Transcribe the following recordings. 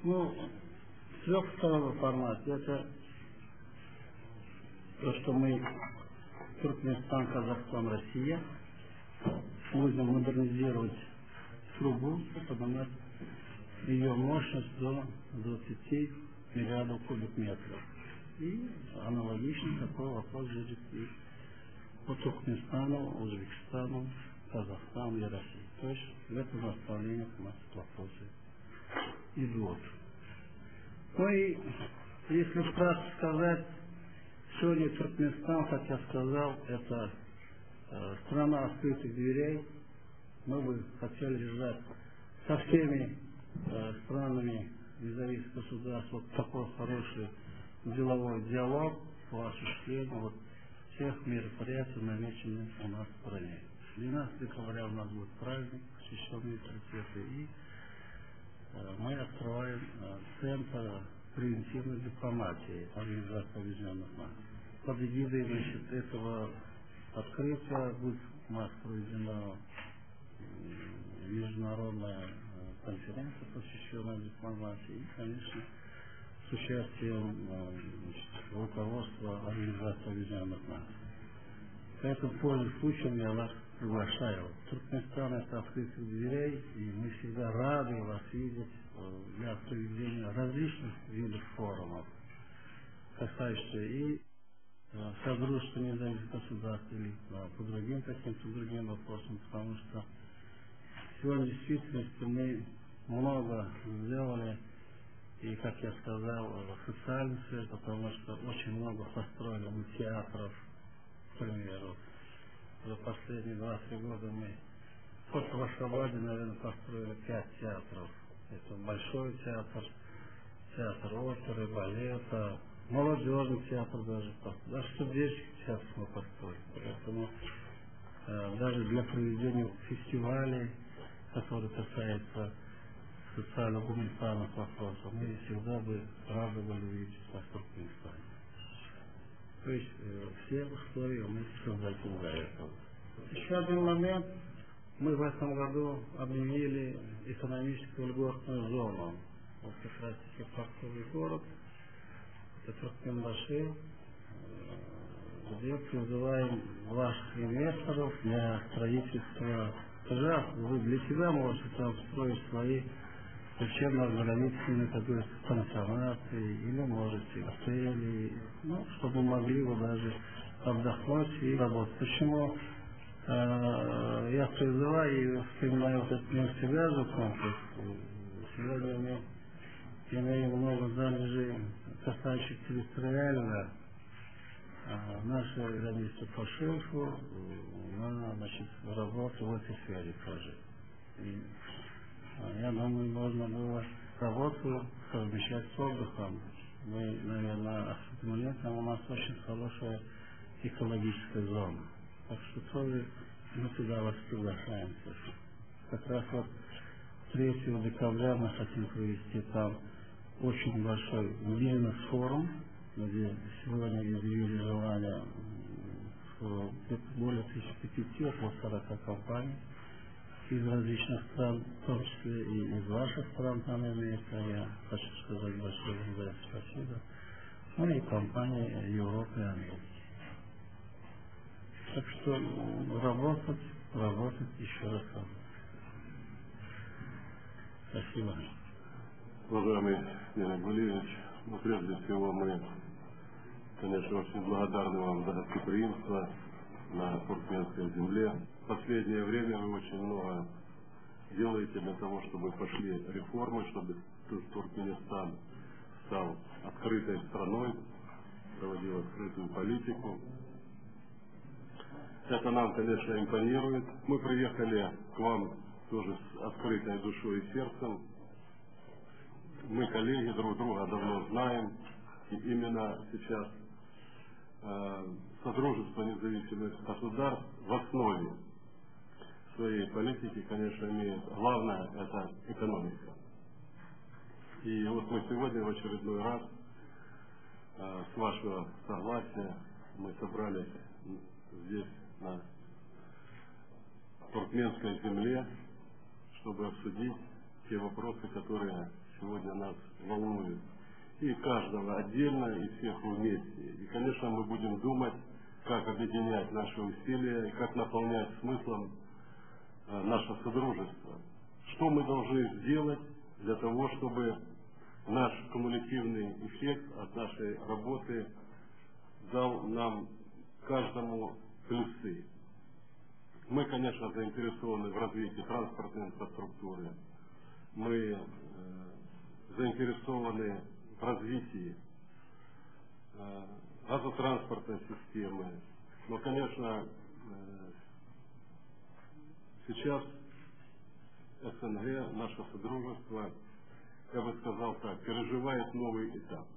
Ну, трехсторонний формат. Это то, что мы, Туркменистан, Казахстан, Россия, будем модернизировать трубу, поднимать ее мощность до 20 миллиардов кубик метров. И аналогично такой вопрос будет и по Туркменистану, Узбекистану, Казахстану и России. То есть в этом направлении у нас вопросы идут. Ну и если вкратце сказать, сегодня Туркменистан, как я сказал, это страна открытых дверей. Мы бы хотели держать со всеми странами независимых государств вот такой хороший деловой диалог по осуществлению вот всех мероприятий, намеченных у нас в стране. 12 декабря у нас будет праздник, посвященный нейтралитету, и мы открываем центр превентивной дипломатии Организации Объединенных Наций. Под эгидой этого открытия будет у нас проведена международная конференция, посвященная дипломатии, и, конечно, с участием руководства Организации Объединенных Наций. Поэтому, пользуясь случаем, я вас приглашаю. Туркменистан — это открытых дверей, и мы всегда рады вас видеть для проведения различных видов форумов, касающихся и содружества независимых государств или по другим каким-то другим вопросам, потому что сегодня в действительности мы много сделали, и, как я сказал, в социальной сфере, потому что очень много построили мы театров, к примеру. За последние 20 года мы только в Ашхабаде, наверное, построили 5 театров. Это большой театр, театр оперы, балета, молодежный театр даже студенческий театр мы построили. Поэтому даже для проведения фестивалей, которые касаются социально-гуманитарных вопросов, мы всегда бы рады были увидеть вас в Туркменистане. То есть все условия мы создадим для этого. Еще один момент. Мы в этом году объявили экономическую льготную зону. Вот как раз таки портовый город, это Туркменбаши, где призываем ваших инвесторов для строительства. Пожалуйста, вы для себя можете там строить свои учебно-оздоровительные, как говорится, пансионаты, или можете отели, ну, чтобы могли вы даже отдохнуть и работать. Почему я призываю и вспоминаю вот этот нефтегазовый комплекс. Сегодня мы имеем много залежей, касающихся территориально нашей границы по шельфу, на работу в этой сфере тоже. И я думаю, можно было работу совмещать с отдыхом. Мы, наверное, осуществлены, там у нас очень хорошая экологическая зона. Так что тоже мы туда вас приглашаем. Как раз вот 3 декабря мы хотим провести там очень большой бизнес-форум, где сегодня изъявили желание более 1500, около 40 компаний из различных стран, в том числе и из ваших стран там имеется. Я хочу сказать большое за это спасибо. Ну и компании Европы и Америки. Так что работать еще раз. Спасибо. Уважаемый Леонид Валерьевич, прежде всего мы, конечно, очень благодарны вам за гостеприимство на туркменской земле. В последнее время вы очень много делаете для того, чтобы пошли реформы, чтобы Туркменистан стал открытой страной, проводил открытую политику. Это нам, конечно, импонирует. Мы приехали к вам тоже с открытой душой и сердцем. Мы коллеги, друг друга давно знаем. И именно сейчас Содружество независимых государств в основе своей политики, конечно, имеет главное — это экономика. И вот мы сегодня в очередной раз, с вашего согласия, мы собрались здесь, на туркменской земле, чтобы обсудить те вопросы, которые сегодня нас волнует. И каждого отдельно, и всех вместе. И, конечно, мы будем думать, как объединять наши усилия и как наполнять смыслом наше содружество. Что мы должны сделать для того, чтобы наш кумулятивный эффект от нашей работы дал нам каждому плюсы. Мы, конечно, заинтересованы в развитии транспортной инфраструктуры. Мы заинтересованы в развитии газотранспортной системы. Но, конечно, сейчас СНГ, наше содружество, я бы сказал так, переживает новый этап.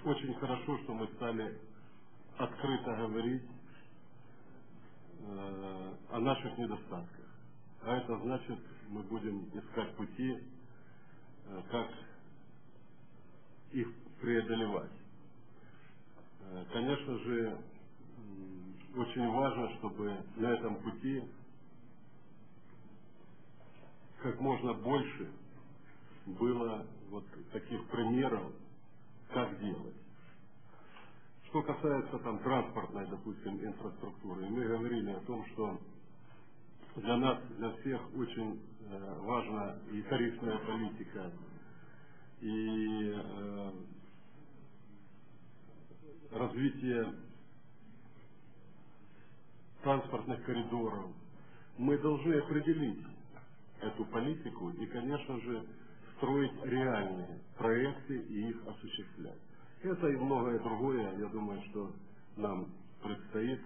Очень хорошо, что мы стали открыто говорить о наших недостатках. А это значит, мы будем искать пути, как их преодолевать. Конечно же, очень важно, чтобы на этом пути как можно больше было вот таких примеров, как делать. Что касается там транспортной, допустим, инфраструктуры, мы говорили о том, что для нас, для всех очень важна и тарифная политика, и развитие транспортных коридоров. Мы должны определить эту политику и, конечно же, строить реальные проекты и их осуществлять. Это и многое другое, я думаю, что нам предстоит,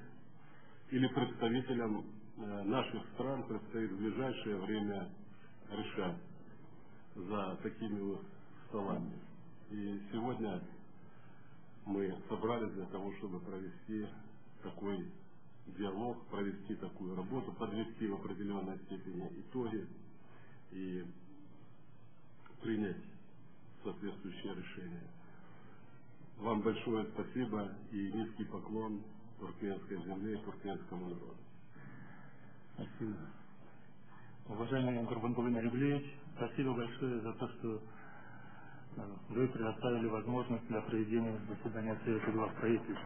или представителям наших стран предстоит в ближайшее время решать за такими вот столами. И сегодня мы собрались для того, чтобы провести такой диалог, провести такую работу, подвести в определенной степени итоги и принять соответствующее решение. Вам большое спасибо и низкий поклон туркменской земле и туркменскому народу. Спасибо. Уважаемый Гурбангулы Нариблевич, спасибо большое за то, что вы предоставили возможность для проведения заседания Совета глав правительств.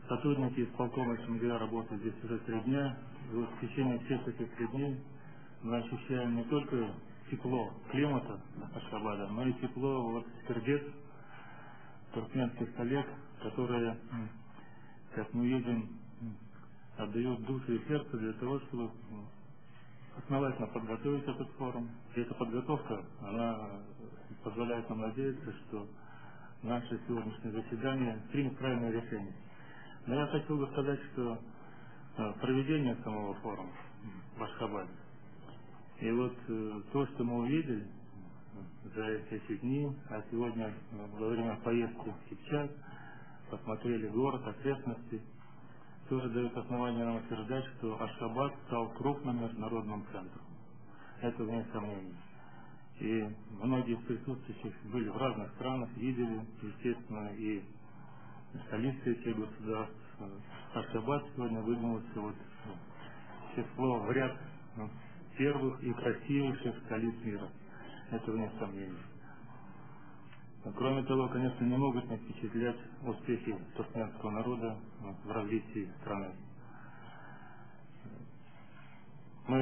Сотрудники исполкома СНГ работают здесь уже 3 дня. И вот в течение всех этих 3 дней мы ощущаем не только тепло климата Ашхабада, но и тепло вот сердец туркменских коллег, которые, как мы видим, отдают душу и сердце для того, чтобы основательно подготовить этот форум. И эта подготовка, она позволяет нам надеяться, что наше сегодняшнее заседание примет правильное решение. Но я хотел бы сказать, что проведение самого форума в Ашхабаде, и вот то, что мы увидели за эти дни, а сегодня во время поездки в Кипчак посмотрели город, окрестности, тоже дает основание нам утверждать, что Ашхабад стал крупным международным центром. Это вне сомнений. И многие из присутствующих были в разных странах, видели, естественно, и столицы этих государств. Ашхабад сегодня выдвинулся вот в число в ряд первых и красивейших столиц мира. Это вне сомнений. Кроме того, конечно, не могут не впечатлять успехи туркменского народа в развитии страны.